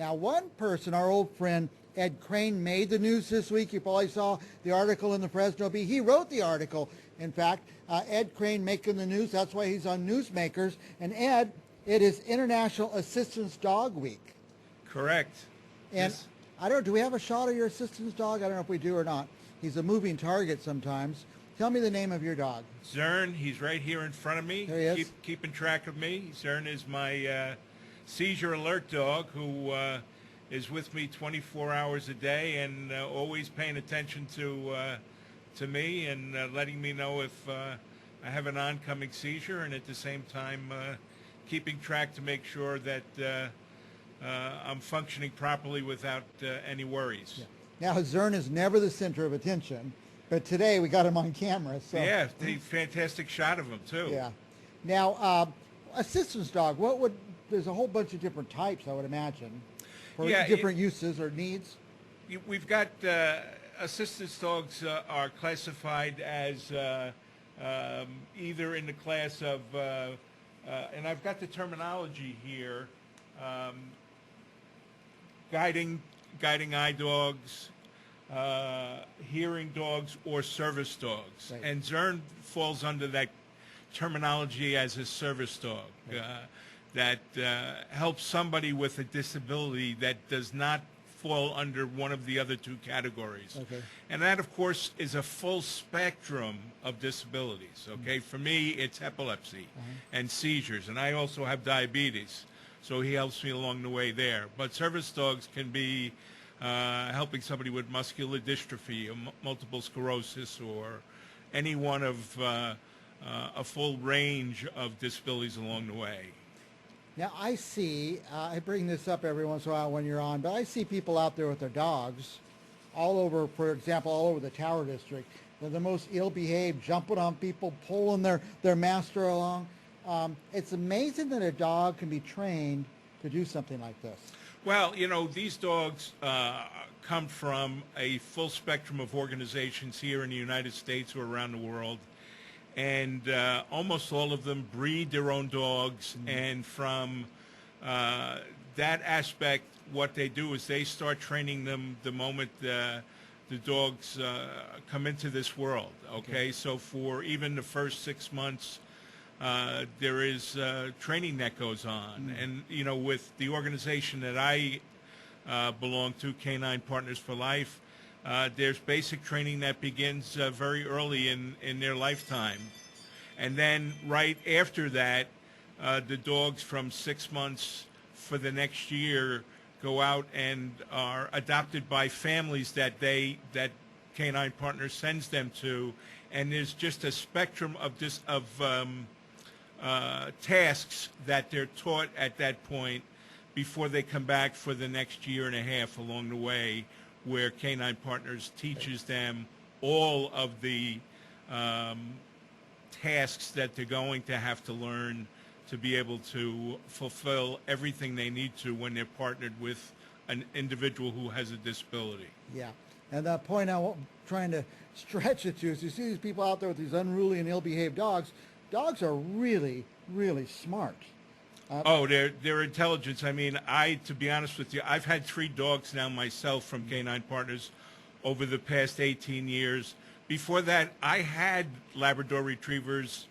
Now, one person, our old friend Ed Crane, made the news this week. You probably saw the article in the Fresno Bee. He wrote the article, in fact. Ed Crane making the news. That's why he's on Newsmakers. And Ed, it is International Assistance Dog Week. Correct. And I don't know, do we have a shot of your assistance dog? I don't know if we do or not. He's a moving target sometimes. Tell me the name of your dog. Zern, he's right here in front of me. There he is. Keeping track of me. Zern is my seizure alert dog who is with me 24 hours a day and always paying attention to me and letting me know if I have an oncoming seizure, and at the same time keeping track to make sure that I'm functioning properly without any worries. Yeah. Now, Zern is never the center of attention, but today we got him on camera. So. Yeah, a fantastic shot of him, too. Yeah. Now, assistance dog, there's a whole bunch of different types, I would imagine, for different uses or needs. We've got assistance dogs are classified as either in the class of, and I've got the terminology here, guiding eye dogs, hearing dogs, or service dogs. Right. And Zern falls under that terminology as a service dog. Right. That helps somebody with a disability that does not fall under one of the other two categories. Okay. And that, of course, is a full spectrum of disabilities. Okay, for me, it's epilepsy and seizures, and I also have diabetes, so he helps me along the way there. But service dogs can be helping somebody with muscular dystrophy, or multiple sclerosis, or any one of a full range of disabilities along the way. Now, I see, I bring this up every once in a while when you're on, but I see people out there with their dogs all over, for example, all over the Tower District. They're the most ill-behaved, jumping on people, pulling their master along. It's amazing that a dog can be trained to do something like this. Well, you know, these dogs come from a full spectrum of organizations here in the United States or around the world. And almost all of them breed their own dogs, and from that aspect, what they do is they start training them the moment the dogs come into this world, okay? So for even the first 6 months, there is training that goes on. And, you know, with the organization that I belong to, Canine Partners for Life, there's basic training that begins very early in their lifetime. And then right after that, the dogs from 6 months for the next year go out and are adopted by families that Canine Partners sends them to. And there's just a spectrum of tasks that they're taught at that point before they come back for the next year and a half along the way, where Canine Partners teaches them all of the tasks that they're going to have to learn to be able to fulfill everything they need to when they're partnered with an individual who has a disability. Yeah, and the point I'm trying to stretch it to is you see these people out there with these unruly and ill-behaved dogs. Dogs are really, really smart. Their intelligence. I mean, to be honest with you, I've had 3 dogs now myself from Canine Partners over the past 18 years. Before that, I had Labrador Retrievers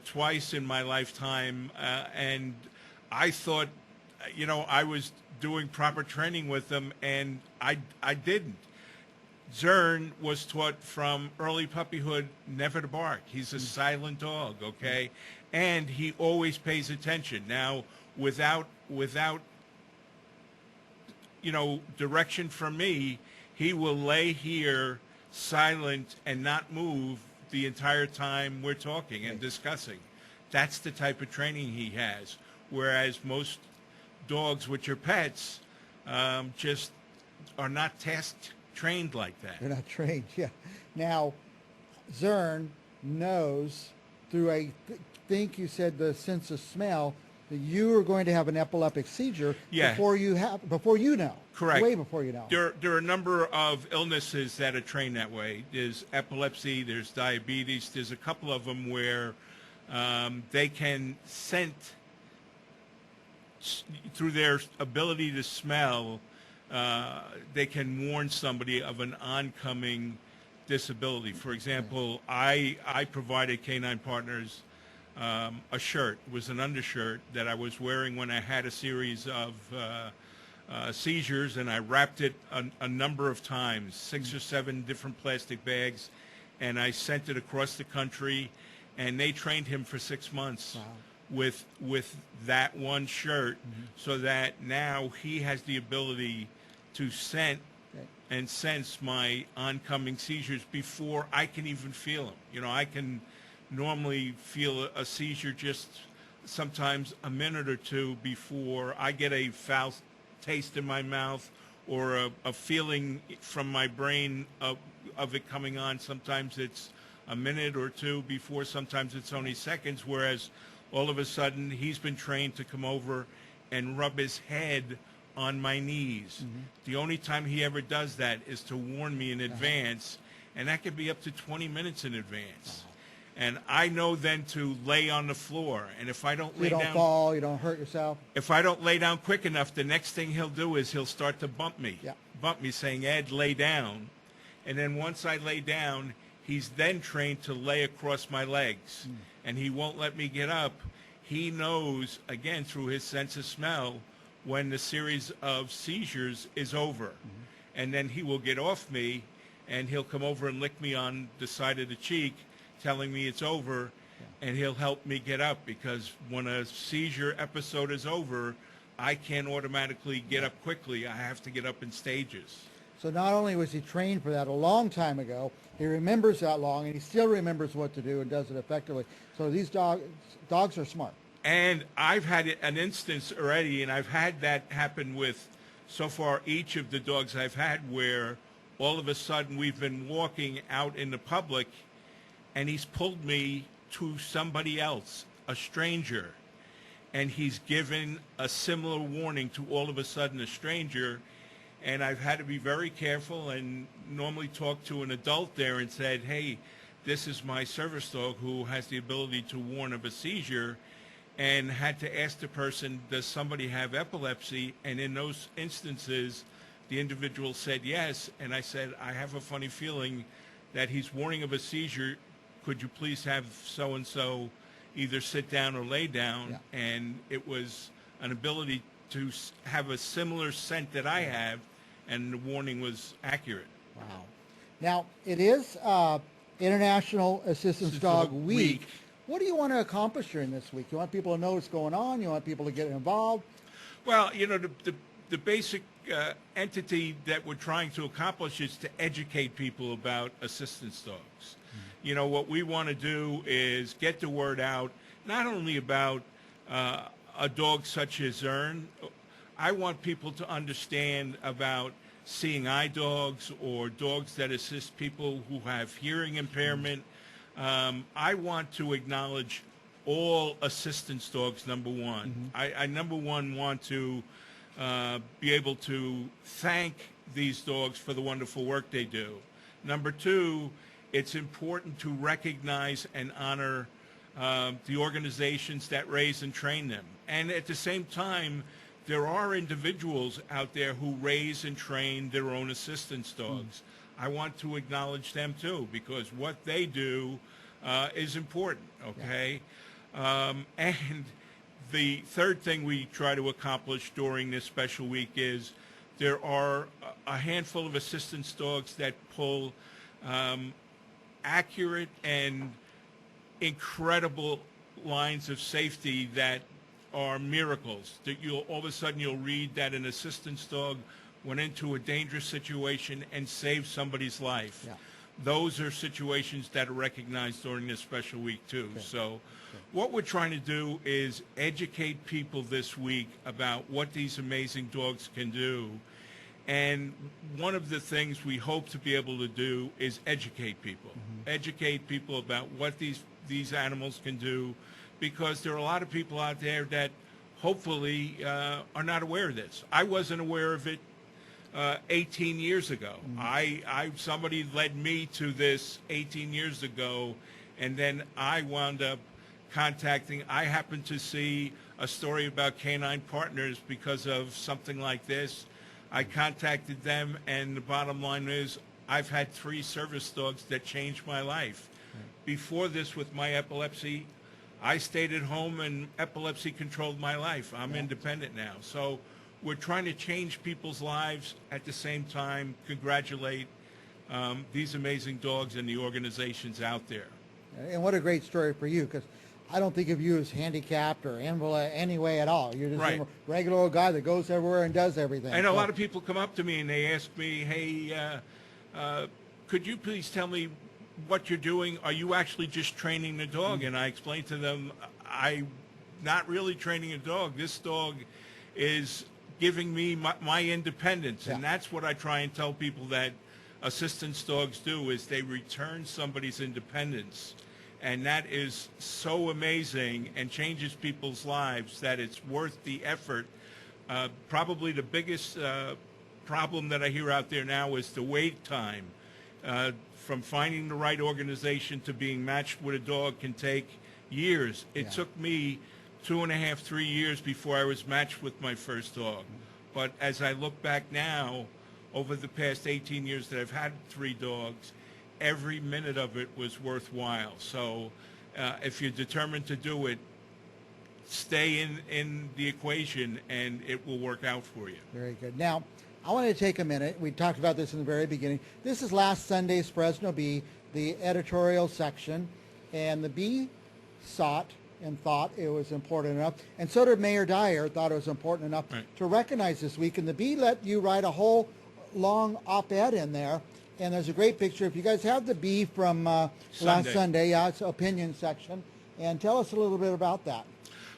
twice in my lifetime, and I thought, you know, I was doing proper training with them, and I didn't. Zern was taught from early puppyhood never to bark. He's a silent dog, okay? And he always pays attention. Now, without you know, direction from me, he will lay here silent and not move the entire time we're talking and discussing. That's the type of training he has. Whereas most dogs, which are pets, just are not trained like that. They're not trained, yeah. Now, Zern knows through think you said the sense of smell that you are going to have an epileptic seizure before you know. Correct. Way before you know. There are a number of illnesses that are trained that way. There's epilepsy, there's diabetes, there's a couple of them where they can scent through their ability to smell, they can warn somebody of an oncoming disability. For example, I provided Canine Partners a shirt. It was an undershirt that I was wearing when I had a series of seizures, and I wrapped it a number of times, 6 or 7 different plastic bags, and I sent it across the country, and they trained him for 6 months. Wow. With that one shirt, so that now he has the ability to scent and sense my oncoming seizures before I can even feel them. You know, I can normally feel a seizure just sometimes a minute or two before I get a foul taste in my mouth or a feeling from my brain of it coming on. Sometimes it's a minute or two before, sometimes it's only seconds, whereas all of a sudden he's been trained to come over and rub his head on my knees. The only time he ever does that is to warn me in advance, and that could be up to 20 minutes in advance. And I know then to lay on the floor, and if I don't lay down... You don't fall, you don't hurt yourself. If I don't lay down quick enough, the next thing he'll do is he'll start to bump me. Yeah. Bump me, saying, Ed, lay down. And then once I lay down, he's then trained to lay across my legs, and he won't let me get up. He knows, again, through his sense of smell, when the series of seizures is over. And then he will get off me, and he'll come over and lick me on the side of the cheek, telling me it's over, and he'll help me get up, because when a seizure episode is over, I can't automatically get up quickly. I have to get up in stages. So not only was he trained for that a long time ago, he remembers that long, and he still remembers what to do and does it effectively. So these dogs are smart. And I've had an instance already, and I've had that happen with, so far, each of the dogs I've had, where all of a sudden we've been walking out in the public, and he's pulled me to somebody else, a stranger, and he's given a similar warning to all of a sudden a stranger, and I've had to be very careful and normally talk to an adult there and said, hey, this is my service dog who has the ability to warn of a seizure, and had to ask the person, does somebody have epilepsy? And in those instances, the individual said yes, and I said, I have a funny feeling that he's warning of a seizure. Could you please have so-and-so either sit down or lay down? Yeah. And it was an ability to have a similar scent that I have, and the warning was accurate. Wow. Now, it is International Assistance Dog Week. What do you want to accomplish during this week? You want people to know what's going on? You want people to get involved? Well, you know, the basic entity that we're trying to accomplish is to educate people about assistance dogs. You know, what we want to do is get the word out, not only about a dog such as Zern. I want people to understand about seeing eye dogs or dogs that assist people who have hearing impairment. I want to acknowledge all assistance dogs, number one. I number one, want to be able to thank these dogs for the wonderful work they do. Number two, it's important to recognize and honor the organizations that raise and train them. And at the same time, there are individuals out there who raise and train their own assistance dogs. I want to acknowledge them too, because what they do is important, okay? And the third thing we try to accomplish during this special week is there are a handful of assistance dogs that pull accurate and incredible lines of safety that are miracles. That all of a sudden you'll read that an assistance dog went into a dangerous situation and saved somebody's life. Yeah. Those are situations that are recognized during this special week too. Okay. So what we're trying to do is educate people this week about what these amazing dogs can do. And one of the things we hope to be able to do is educate people. Educate people about what these animals can do, because there are a lot of people out there that hopefully are not aware of this. I wasn't aware of it 18 years ago. Somebody led me to this 18 years ago, and then I wound up contacting. I happened to see a story about Canine Partners because of something like this. I contacted them, and the bottom line is I've had 3 service dogs that changed my life. Before this, with my epilepsy, I stayed at home, and epilepsy controlled my life. I'm independent now. So we're trying to change people's lives at the same time, congratulate these amazing dogs and the organizations out there. And what a great story for you, because I don't think of you as handicapped or invalid any way at all. You're just Right. a regular old guy that goes everywhere and does everything. And a lot of people come up to me and they ask me, hey, could you please tell me what you're doing? Are you actually just training the dog? And I explain to them, I'm not really training a dog. This dog is giving me my independence. And that's what I try and tell people that assistance dogs do, is they return somebody's independence. And that is so amazing and changes people's lives that it's worth the effort. Probably the biggest problem that I hear out there now is the wait time. From finding the right organization to being matched with a dog can take years. It took me 2.5, 3 years before I was matched with my first dog. But as I look back now, over the past 18 years that I've had 3 dogs, every minute of it was worthwhile. So if you're determined to do it, stay in the equation and it will work out for you. Very good. Now, I want to take a minute. We talked about this in the very beginning. This is last Sunday's Fresno Bee, the editorial section, and the Bee sought and thought it was important enough, and so did Mayor Dyer, thought it was important enough to recognize this week, and the Bee let you write a whole long op-ed in there. And there's a great picture. If you guys have the Bee from last Sunday, it's opinion section, and tell us a little bit about that.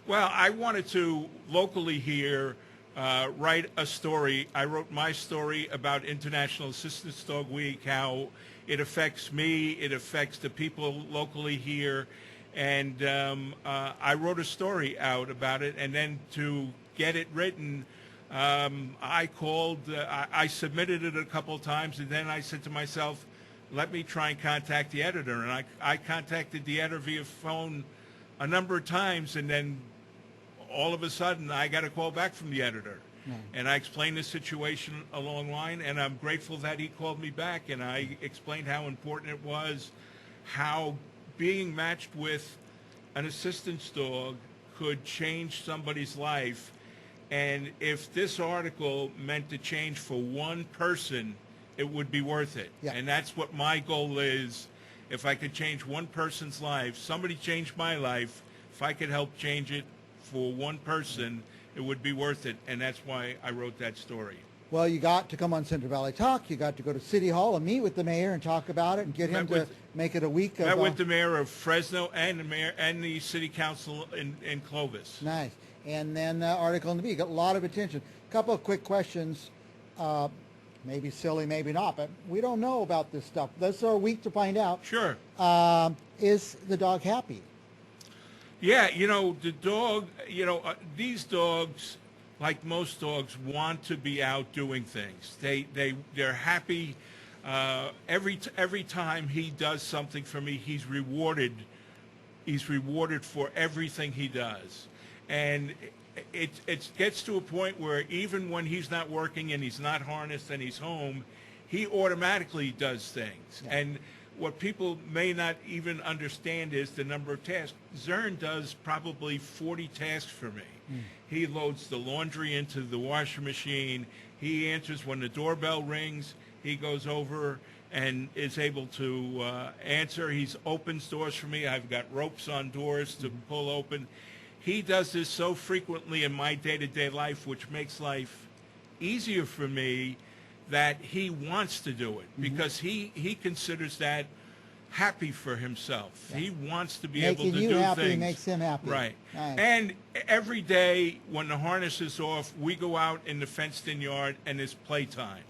Well, I wanted to locally here write a story. I wrote my story about International Assistance Dog Week, how it affects me, it affects the people locally here, and I wrote a story out about it, and then to get it written, I called, I submitted it a couple of times, and then I said to myself, let me try and contact the editor. And I contacted the editor via phone a number of times, and then all of a sudden I got a call back from the editor. And I explained the situation along the line, and I'm grateful that he called me back, and I explained how important it was, how being matched with an assistance dog could change somebody's life. And if this article meant to change for one person, it would be worth it. And that's what my goal is. If I could change one person's life, somebody changed my life, if I could help change it for one person, it would be worth it. And that's why I wrote that story. Well, you got to come on Central Valley Talk. You got to go to City Hall and meet with the mayor and talk about it and get him to make it a week of... Met with the mayor of Fresno and the mayor and the city council in Clovis. Nice. And then article in the Bee got a lot of attention. A couple of quick questions, maybe silly, maybe not, but we don't know about this stuff. This is our week to find out. Sure. Is the dog happy? Yeah, you know, the dog, these dogs, like most dogs, want to be out doing things. They're happy. Every time he does something for me, he's rewarded. He's rewarded for everything he does. And it gets to a point where even when he's not working and he's not harnessed and he's home, he automatically does things. And what people may not even understand is the number of tasks. Zern does probably 40 tasks for me. He loads the laundry into the washer machine. He answers when the doorbell rings. He goes over and is able to answer. He opens doors for me. I've got ropes on doors to pull open. He does this so frequently in my day-to-day life, which makes life easier for me, that he wants to do it because he considers that happy for himself. He wants to be able to do things. Making you happy makes him happy. Right. Nice. And every day when the harness is off, we go out in the fenced-in yard and there's playtime.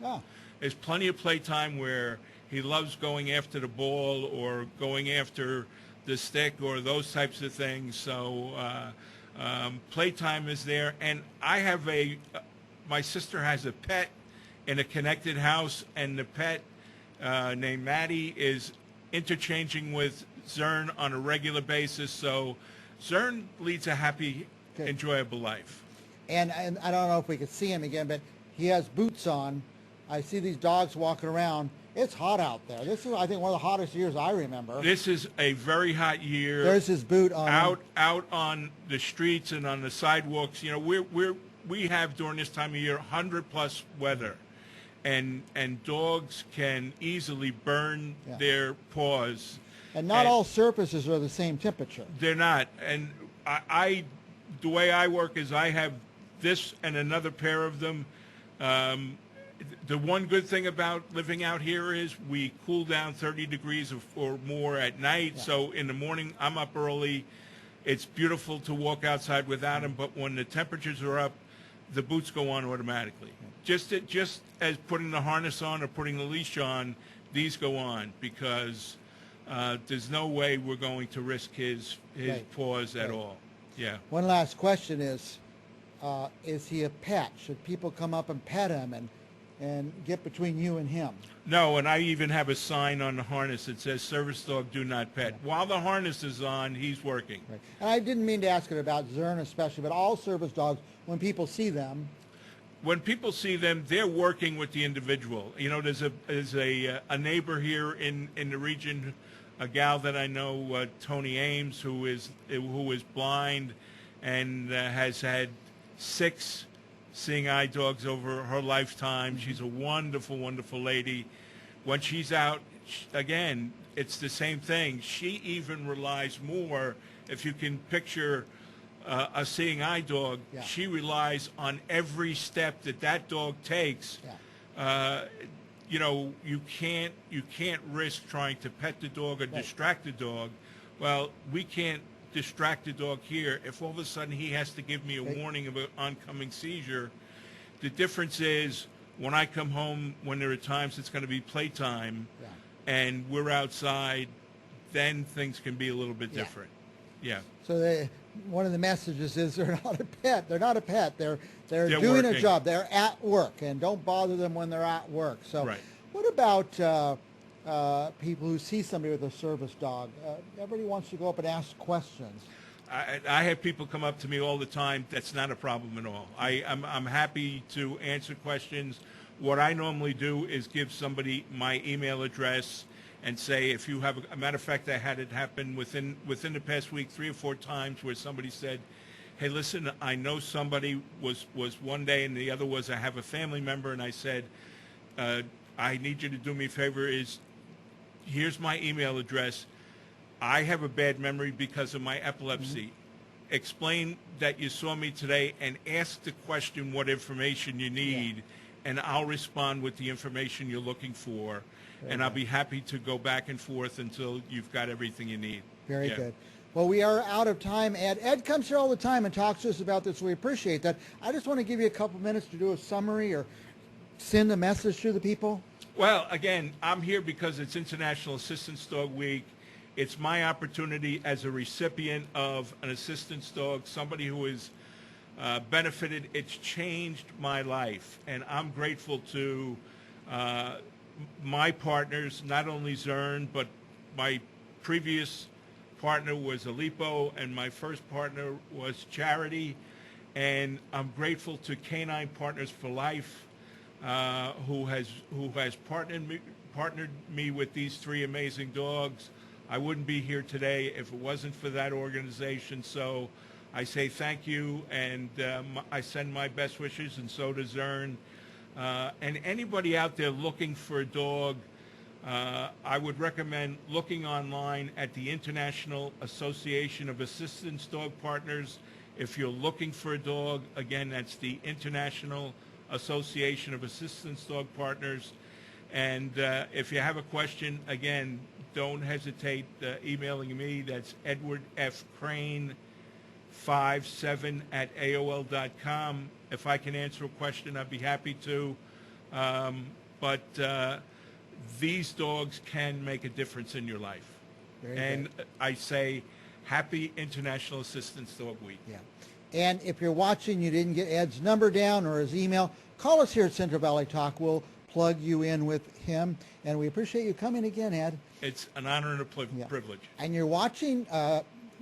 There's plenty of playtime where he loves going after the ball or going after the stick or those types of things. So playtime is there. And I have my sister has a pet in a connected house, and the pet named Maddie is interchanging with Zern on a regular basis. So Zern leads a happy, Good. enjoyable life. And I don't know if we could see him again, but he has boots on. I see these dogs walking around. It's hot out there. This is, I think, one of the hottest years I remember. This is a very hot year. There's his boot on. Out on the streets and on the sidewalks. You know, we have during this time of year 100+ weather, and dogs can easily burn their paws. And not all surfaces are the same temperature. They're not. And the way I work is I have this and another pair of them. The one good thing about living out here is we cool down 30 degrees or more at night. So in the morning, I'm up early. It's beautiful to walk outside without them. But when the temperatures are up, the boots go on automatically. Just as putting the harness on or putting the leash on, these go on because there's no way we're going to risk his paws at all. Yeah. One last question is he a pet? Should people come up and pet him and get between you and him? No, and I even have a sign on the harness that says service dog do not pet. While the harness is on, he's working. Right. And I didn't mean to ask it about Zern especially, but all service dogs, when people see them. When people see them, they're working with the individual. You know, there's a neighbor here in the region, a gal that I know, Tony Ames, who is blind and has had 6 seeing eye dogs over her lifetime. She's a wonderful, wonderful lady. When she's out, again, it's the same thing. She even relies more, if you can picture a seeing eye dog, she relies on every step that dog takes. You know, you can't risk trying to pet the dog or distract the dog. Well, we can't distract the dog here. If all of a sudden he has to give me a warning of an oncoming seizure, the difference is when I come home, when there are times it's going to be playtime and we're outside, then things can be a little bit different. Yeah. So one of the messages is they're not a pet. They're not a pet. They're doing working. a job. They're at work, and don't bother them when they're at work. So what about people who see somebody with a service dog? Everybody wants to go up and ask questions. I have people come up to me all the time. That's not a problem at all. I'm happy to answer questions. What I normally do is give somebody my email address and say, if you have a matter of fact, I had it happen within the past week 3 or 4 times where somebody said, hey, listen, I know somebody was one day and the other was I have a family member, and I said, I need you to do me a favor, here's my email address. I have a bad memory because of my epilepsy. Explain that you saw me today and ask the question what information you need, and I'll respond with the information you're looking for. And I'll be happy to go back and forth until you've got everything you need. Very good. Well, we are out of time, Ed. Ed comes here all the time and talks to us about this. We appreciate that. I just want to give you a couple minutes to do a summary or send a message to the people. Well, again, I'm here because it's International Assistance Dog Week. It's my opportunity as a recipient of an assistance dog, somebody who is benefited. It's changed my life, and I'm grateful to my partners, not only Zern, but my previous partner was Alipo, and my first partner was Charity. And I'm grateful to Canine Partners for Life, who has partnered me with these 3 amazing dogs. I wouldn't be here today if it wasn't for that organization. So I say thank you, and I send my best wishes, and so does Zern. And anybody out there looking for a dog, I would recommend looking online at the International Association of Assistance Dog Partners. If you're looking for a dog, again, that's the International Association of Assistance Dog Partners. And if you have a question, again, don't hesitate emailing me. That's Edward F. Crane 57@AOL.com. If I can answer a question, I'd be happy to. But these dogs can make a difference in your life. And I say, happy International Assistance Dog Week. Yeah. And if you're watching, you didn't get Ed's number down or his email, call us here at Central Valley Talk. We'll plug you in with him. And we appreciate you coming again, Ed. It's an honor and a privilege. And you're watching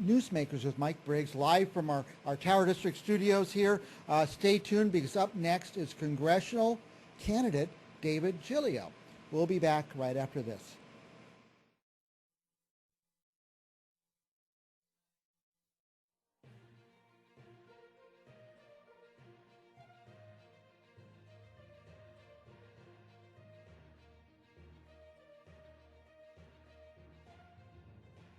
Newsmakers with Mike Briggs, live from our Tower District studios here. Stay tuned, because up next is congressional candidate David Giglio. We'll be back right after this.